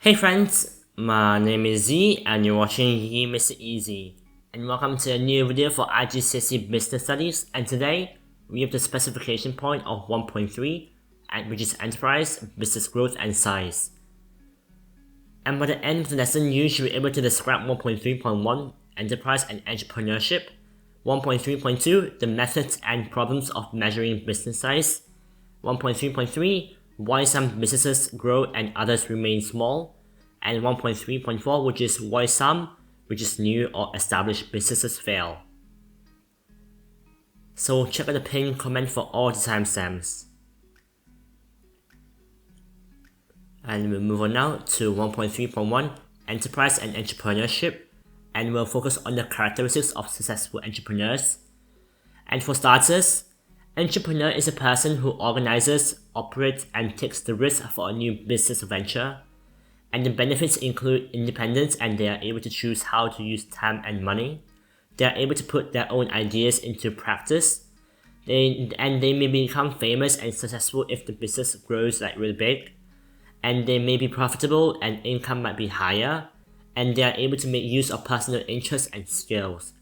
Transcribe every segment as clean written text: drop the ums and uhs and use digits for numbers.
Hey friends, my name is Z and you're watching CIE MakesItEasy. And welcome to a new video for IGCSE Business Studies, and today we have the specification point of 1.3, which is Enterprise, Business Growth and Size. And by the end of the lesson, you should be able to describe 1.3.1, Enterprise and Entrepreneurship, 1.3.2, the methods and problems of measuring business size, 1.3.3, why some businesses grow and others remain small, and 1.3.4, which is why some, which is new or established businesses fail. So check out the pinned comment for all the timestamps. And we'll move on now to 1.3.1, Enterprise and Entrepreneurship, and we'll focus on the characteristics of successful entrepreneurs. And for starters, entrepreneur is a person who organizes, operates, and takes the risk for a new business venture. And the benefits include independence, and they are able to choose how to use time and money. They are able to put their own ideas into practice. They may become famous and successful if the business grows like really big. And they may be profitable and income might be higher. And they are able to make use of personal interests and skills.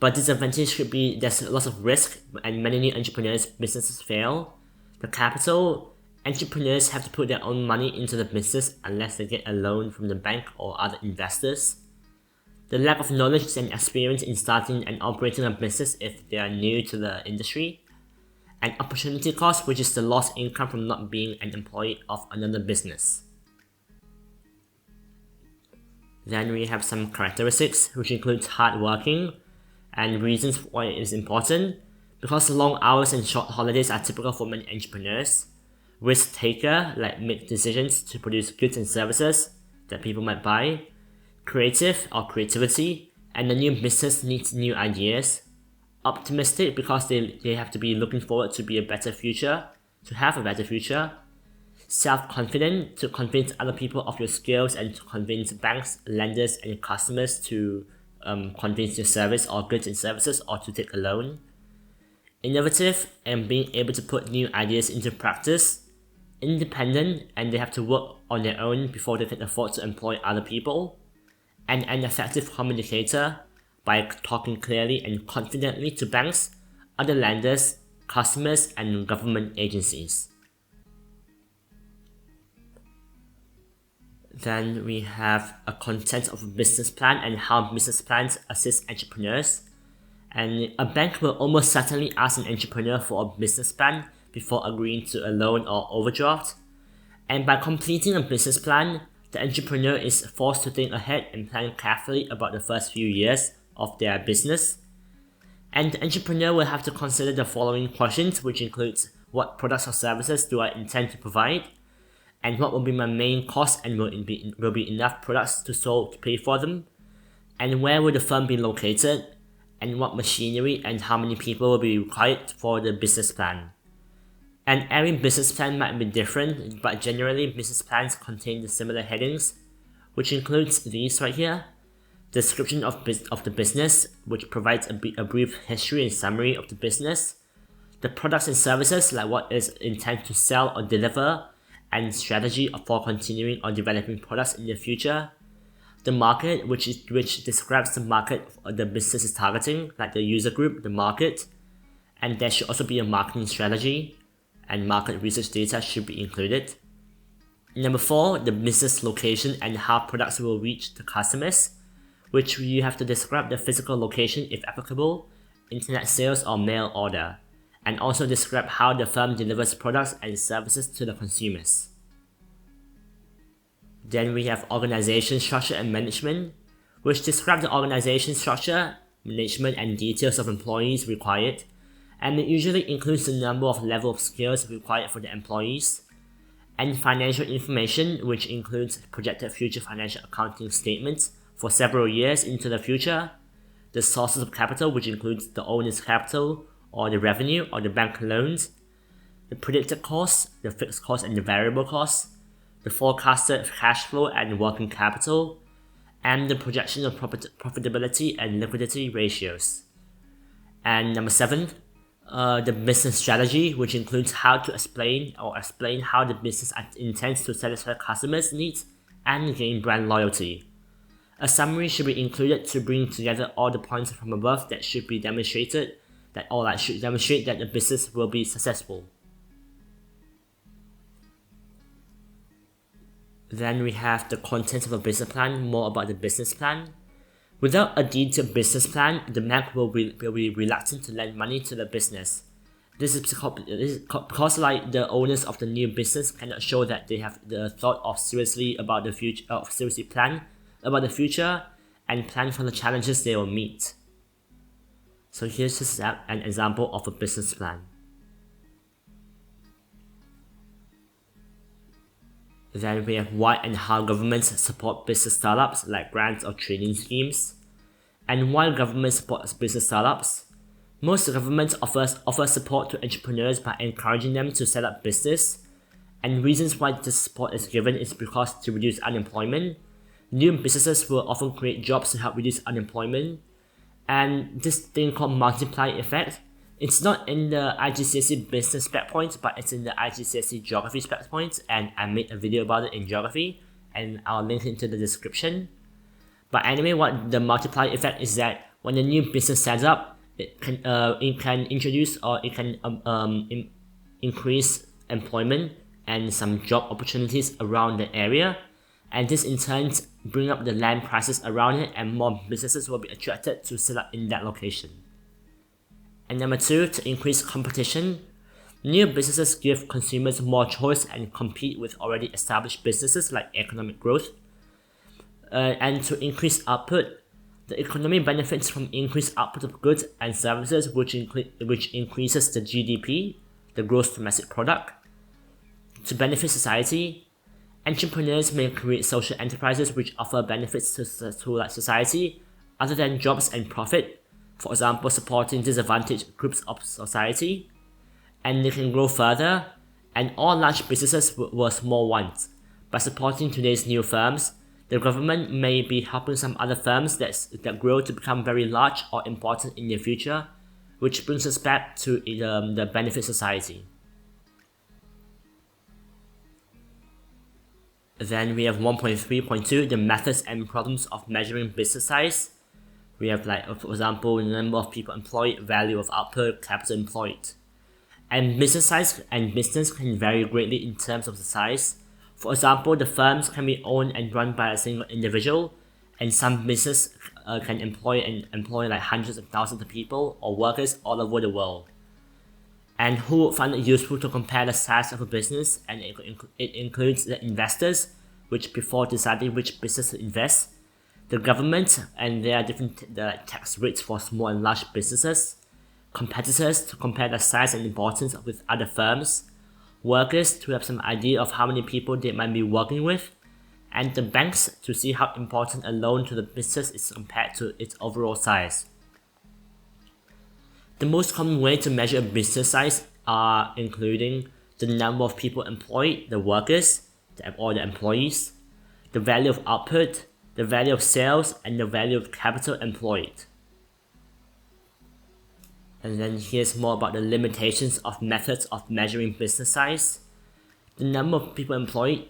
But disadvantage could be there's lots of risk, and many new entrepreneurs' businesses fail. The capital, entrepreneurs have to put their own money into the business unless they get a loan from the bank or other investors. The lack of knowledge and experience in starting and operating a business if they are new to the industry. And opportunity cost, which is the lost income from not being an employee of another business. Then we have some characteristics, which includes hard working, and reasons why it is important. Because long hours and short holidays are typical for many entrepreneurs. Risk taker, like make decisions to produce goods and services that people might buy. Creative or creativity, and the new business needs new ideas. Optimistic, because they have to be looking forward to be a better future, to have a better future. Self-confident, to convince other people of your skills and to convince banks, lenders and customers to convince your service or goods and services or to take a loan. Innovative, and being able to put new ideas into practice. Independent, and they have to work on their own before they can afford to employ other people. And an effective communicator, by talking clearly and confidently to banks, other lenders, customers and government agencies. Then we have a content of a business plan and how business plans assist entrepreneurs. And a bank will almost certainly ask an entrepreneur for a business plan before agreeing to a loan or overdraft. And by completing a business plan, the entrepreneur is forced to think ahead and plan carefully about the first few years of their business. And the entrepreneur will have to consider the following questions, which includes what products or services do I intend to provide, and what will be my main cost and will be enough products to pay for them, and where will the firm be located, and what machinery and how many people will be required for the business plan. And every business plan might be different, but generally business plans contain the similar headings, which includes these right here. Description of the business, which provides a brief history and summary of the business. The products and services, like what is intended to sell or deliver, and strategy for continuing or developing products in the future. The market, which describes the market the business is targeting, like the user group, the market. And there should also be a marketing strategy, and market research data should be included. Number 4, the business location and how products will reach the customers, which you have to describe the physical location if applicable, internet sales or mail order, and also describe how the firm delivers products and services to the consumers. Then we have organization structure and management, which describe the organization structure, management and details of employees required, and it usually includes the number of level of skills required for the employees. And financial information, which includes projected future financial accounting statements for several years into the future. The sources of capital, which includes the owner's capital or the revenue or the bank loans. The predicted costs, the fixed costs and the variable costs. The forecasted cash flow and working capital. And the projection of profitability and liquidity ratios. And number 7, the business strategy, which includes how to explain how the business intends to satisfy customers' needs and gain brand loyalty. A summary should be included to bring together all the points from above that should be demonstrated, should demonstrate that the business will be successful. Then we have the contents of a business plan, more about the business plan. Without a detailed business plan, the bank will be reluctant to lend money to the business. This is because like the owners of the new business cannot show that they have the thought of seriously about the future, seriously plan about the future and plan for the challenges they will meet. So here's just an example of a business plan. Then we have why and how governments support business startups like grants or training schemes. And why government supports business startups. Most governments offer support to entrepreneurs by encouraging them to set up business. And reasons why this support is given is because to reduce unemployment. New businesses will often create jobs to help reduce unemployment. And this thing called multiply effect, it's not in the IGCSE business spec points, but it's in the IGCSE geography spec points, and I made a video about it in geography, and I'll link it into the description. But anyway, what the multiply effect is that when a new business sets up, it can introduce or it can increase employment and some job opportunities around the area, and this in turn bring up the land prices around it, and more businesses will be attracted to set up in that location. And number 2, to increase competition. New businesses give consumers more choice and compete with already established businesses like economic growth. And to increase output, the economy benefits from increased output of goods and services, which increases the GDP, the gross domestic product. To benefit society, entrepreneurs may create social enterprises which offer benefits to society other than jobs and profit. For example, supporting disadvantaged groups of society, and they can grow further, and all large businesses were small ones. By supporting today's new firms, the government may be helping some other firms that grow to become very large or important in the future, which brings us back to the benefit society. Then we have 1.3.2, the methods and problems of measuring business size. We have for example, the number of people employed, value of output, capital employed. And business size and business can vary greatly in terms of the size. For example, the firms can be owned and run by a single individual, and some business can employ like hundreds of thousands of people or workers all over the world. And who would find it useful to compare the size of a business, and it includes the investors, which before deciding which business to invest, the government, and there are different tax rates for small and large businesses, competitors to compare the size and importance with other firms, workers to have some idea of how many people they might be working with, and the banks to see how important a loan to the business is compared to its overall size. The most common way to measure a business size are including the number of people employed, the workers, or the employees, the value of output, the value of sales, and the value of capital employed. And then here's more about the limitations of methods of measuring business size. The number of people employed.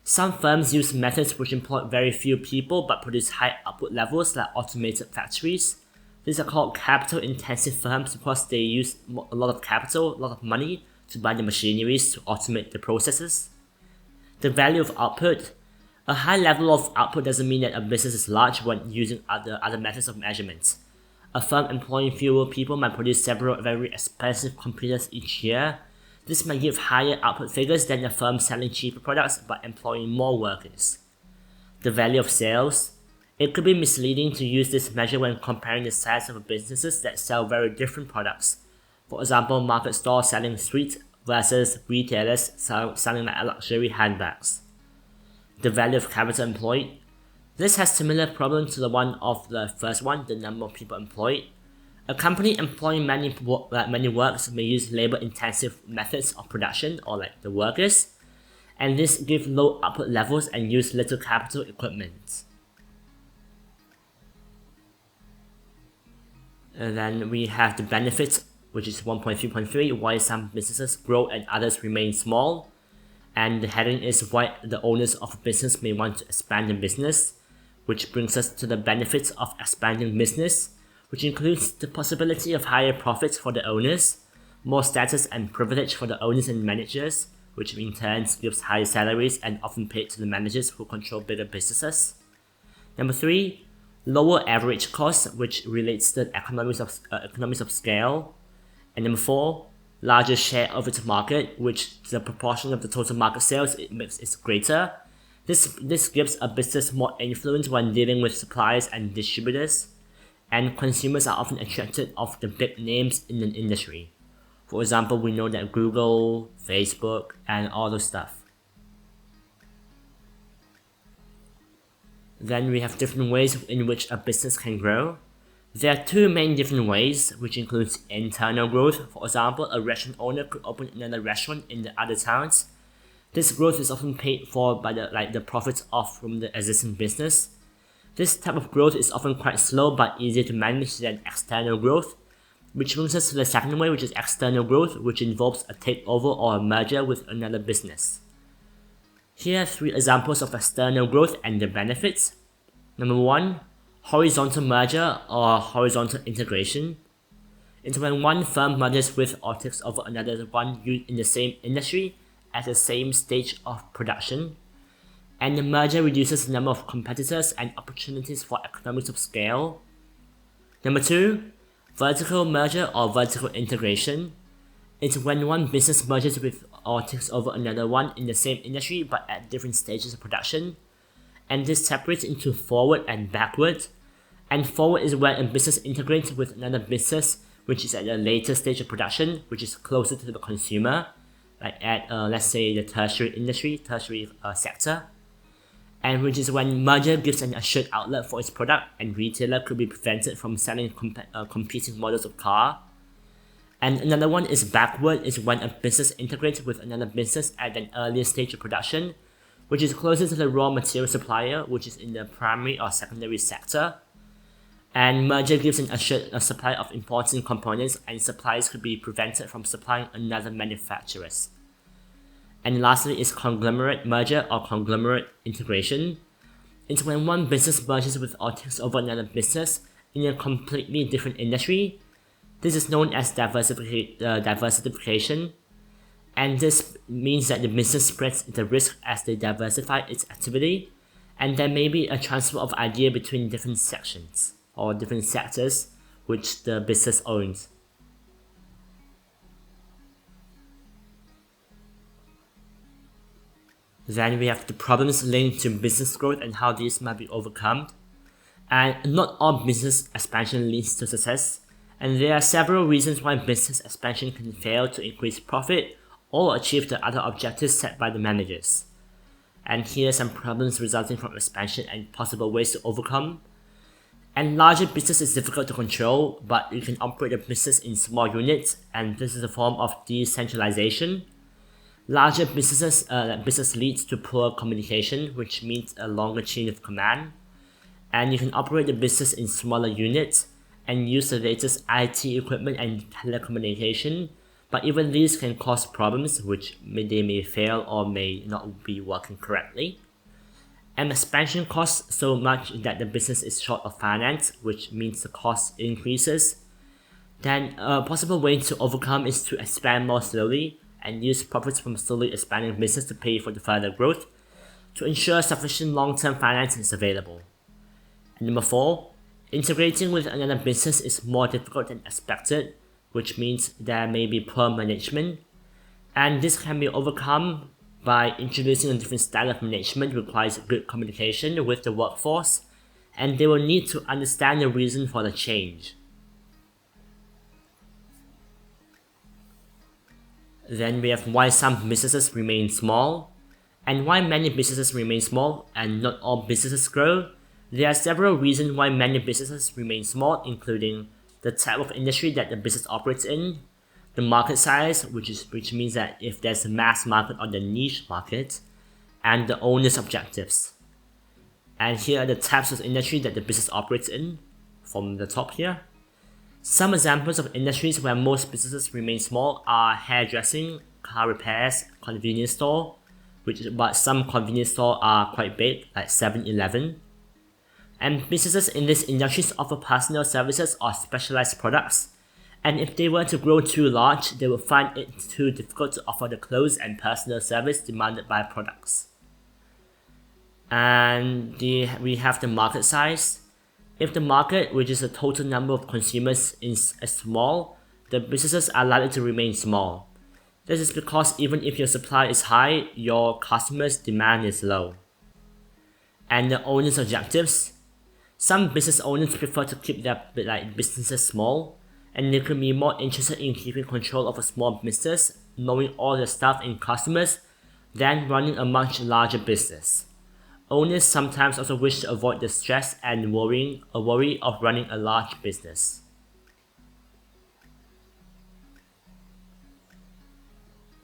Some firms use methods which employ very few people but produce high output levels like automated factories. These are called capital-intensive firms because they use a lot of capital, a lot of money to buy the machineries to automate the processes. The value of output. A high level of output doesn't mean that a business is large when using other methods of measurement. A firm employing fewer people might produce several very expensive computers each year. This might give higher output figures than a firm selling cheaper products but employing more workers. The value of sales. It could be misleading to use this measure when comparing the size of businesses that sell very different products. For example, market stores selling sweets versus retailers selling like luxury handbags. The value of capital employed. This has similar problems to the one of the first one, the number of people employed. A company employing many workers may use labor-intensive methods of production, or like the workers, and this gives low output levels and use little capital equipment. And then we have the benefits, which is 1.3.3, why some businesses grow and others remain small. And the heading is why the owners of a business may want to expand the business, which brings us to the benefits of expanding business, which includes the possibility of higher profits for the owners, more status and privilege for the owners and managers, which in turn gives higher salaries and often paid to the managers who control bigger businesses. Number 3, lower average costs, which relates to economies of scale. And number 4, larger share of its market, which the proportion of the total market sales it makes is greater. This gives a business more influence when dealing with suppliers and distributors, and consumers are often attracted of the big names in an industry. For example, we know that Google, Facebook, and all those stuff. Then we have different ways in which a business can grow. There are 2 main different ways, which includes internal growth. For example, a restaurant owner could open another restaurant in the other towns. This growth is often paid for by the profits from the existing business. This type of growth is often quite slow but easier to manage than external growth, which brings us to the second way, which is external growth, which involves a takeover or a merger with another business. Here are 3 examples of external growth and the benefits. Number 1, horizontal merger or horizontal integration. It's when one firm merges with or takes over another one in the same industry at the same stage of production. And the merger reduces the number of competitors and opportunities for economies of scale. Number 2, vertical merger or vertical integration. It's when one business merges with or takes over another one in the same industry but at different stages of production. And this separates into forward and backward. And forward is where a business integrates with another business which is at a later stage of production, which is closer to the consumer, like at let's say the tertiary sector. And which is when merger gives an assured outlet for its product and retailer could be prevented from selling competing models of car. And another one is backward, is when a business integrates with another business at an earlier stage of production, which is closer to the raw material supplier, which is in the primary or secondary sector. And merger gives an assured supply of important components, and suppliers could be prevented from supplying another manufacturers. And lastly is conglomerate merger or conglomerate integration. It's when one business merges with or takes over another business in a completely different industry. This is known as diversification, and this means that the business spreads the risk as they diversify its activity, and there may be a transfer of idea between different sections or different sectors which the business owns. Then we have the problems linked to business growth and how these might be overcome. And not all business expansion leads to success, and there are several reasons why business expansion can fail to increase profit or achieve the other objectives set by the managers. And here are some problems resulting from expansion and possible ways to overcome. And larger business is difficult to control, but you can operate a business in small units, and this is a form of decentralization. Larger business leads to poor communication, which means a longer chain of command. And you can operate the business in smaller units and use the latest IT equipment and telecommunication, but even these can cause problems which they may fail or may not be working correctly. And expansion costs so much that the business is short of finance, which means the cost increases. Then a possible way to overcome is to expand more slowly and use profits from slowly expanding business to pay for the further growth to ensure sufficient long-term finance is available. And number 4, integrating with another business is more difficult than expected, which means there may be poor management, and this can be overcome by introducing a different style of management requires good communication with the workforce, and they will need to understand the reason for the change. Then we have why some businesses remain small, and why many businesses remain small and not all businesses grow. There are several reasons why many businesses remain small, including the type of industry that the business operates in, the market size, which means that if there's a mass market or the niche market, and the owner's objectives. And here are the types of industry that the business operates in, from the top here. Some examples of industries where most businesses remain small are hairdressing, car repairs, convenience store, but some convenience stores are quite big, like 7-Eleven. And businesses in these industries offer personal services or specialized products. And if they were to grow too large, they would find it too difficult to offer the close and personal service demanded by products. And we have the market size. If the market, which is the total number of consumers, is small, the businesses are likely to remain small. This is because even if your supply is high, your customers' demand is low. And the owner's objectives. Some business owners prefer to keep their businesses small, and they could be more interested in keeping control of a small business, knowing all the staff and customers, than running a much larger business. Owners sometimes also wish to avoid the stress and worry of running a large business.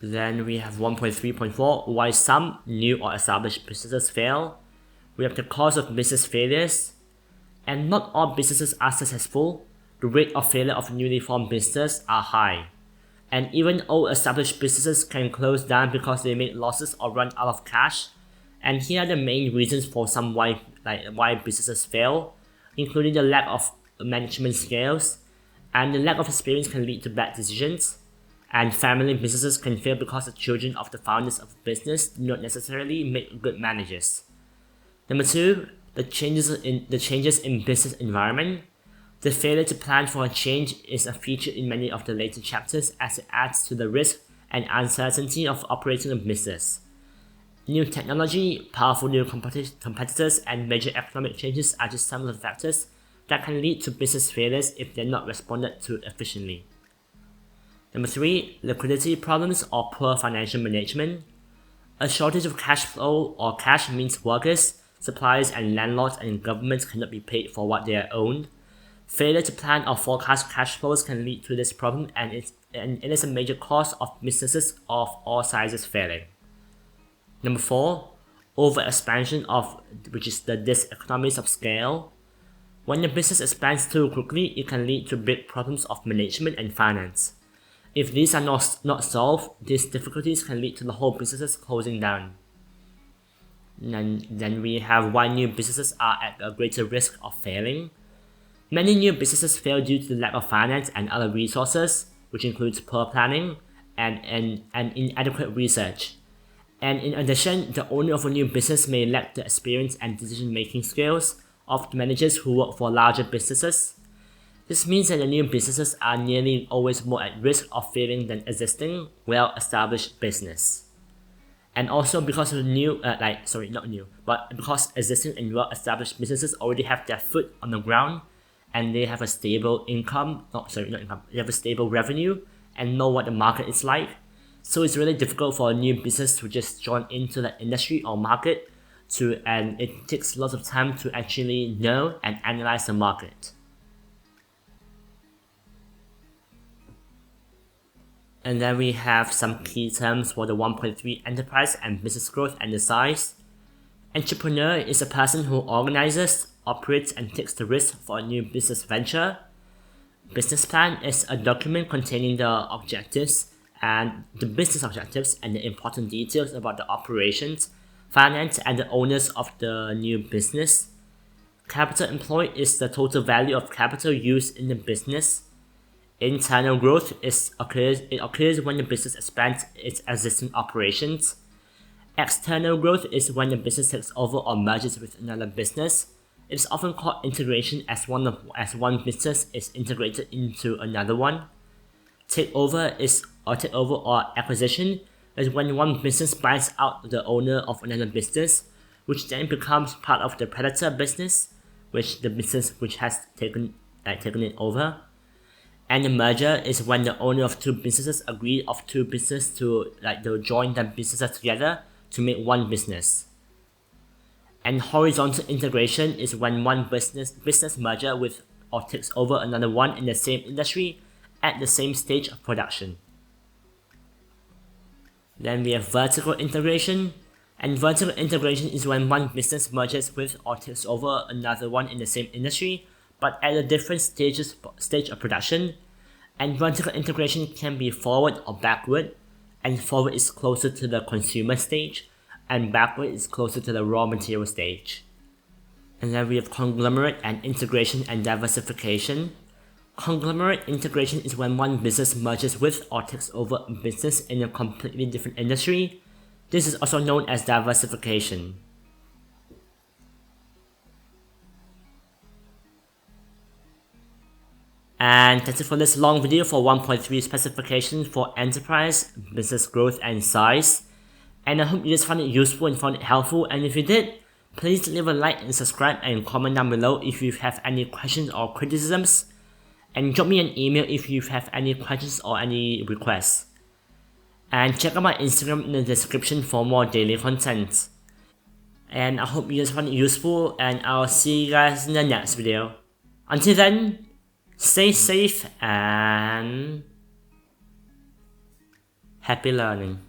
Then we have 1.3.4, why some new or established businesses fail. We have the cause of business failures. And not all businesses are successful. The rate of failure of newly formed businesses are high. And even old established businesses can close down because they make losses or run out of cash. And here are the main reasons for some why businesses fail, including the lack of management skills, and the lack of experience can lead to bad decisions. And family businesses can fail because the children of the founders of a business do not necessarily make good managers. Number 2, the changes in business environment. The failure to plan for a change is a feature in many of the later chapters as it adds to the risk and uncertainty of operating a business. New technology, powerful new competitors, and major economic changes are just some of the factors that can lead to business failures if they're not responded to efficiently. Number 3, liquidity problems or poor financial management. A shortage of cash flow or cash means workers, suppliers, and landlords and governments cannot be paid for what they are owned. Failure to plan or forecast cash flows can lead to this problem, and it is a major cause of businesses of all sizes failing. Number 4, overexpansion which is the diseconomies of scale. When the business expands too quickly, it can lead to big problems of management and finance. If these are not solved, these difficulties can lead to the whole businesses closing down. And then we have why new businesses are at a greater risk of failing. Many new businesses fail due to the lack of finance and other resources, which includes poor planning and inadequate research. And in addition, the owner of a new business may lack the experience and decision-making skills of the managers who work for larger businesses. This means that the new businesses are nearly always more at risk of failing than existing, well-established business. And also because because existing and well-established businesses already have their foot on the ground, and they have a stable they have a stable revenue and know what the market is like. So it's really difficult for a new business to just join into the industry or market and it takes lots of time to actually know and analyze the market. And then we have some key terms for the 1.3 enterprise and business growth and the size. Entrepreneur is a person who organizes, operates, and takes the risk for a new business venture. Business plan is a document containing the objectives and the business objectives and the important details about the operations, finance, and the owners of the new business. Capital employed is the total value of capital used in the business. Internal growth occurs when the business expands its existing operations. External growth is when the business takes over or merges with another business. It is often called integration as one business is integrated into another one. Takeover or acquisition is when one business buys out the owner of another business, which then becomes part of the predator business, which has taken it over. And the merger is when the owner of two businesses agree to join their businesses together to make one business. And horizontal integration is when one business merger with or takes over another one in the same industry at the same stage of production. Then we have vertical integration, and vertical integration is when one business merges with or takes over another one in the same industry, but at a different stage of production. And vertical integration can be forward or backward, and forward is closer to the consumer stage, and backward is closer to the raw material stage. And then we have conglomerate and integration and diversification. Conglomerate integration is when one business merges with or takes over a business in a completely different industry. This is also known as diversification. And that's it for this long video for 1.3 specification for enterprise, business growth and size. And I hope you just found it useful and found it helpful, and if you did, please leave a like and subscribe and comment down below if you have any questions or criticisms. And drop me an email if you have any questions or any requests. And check out my Instagram in the description for more daily content. And I hope you guys found it useful, and I'll see you guys in the next video. Until then, stay safe and happy learning.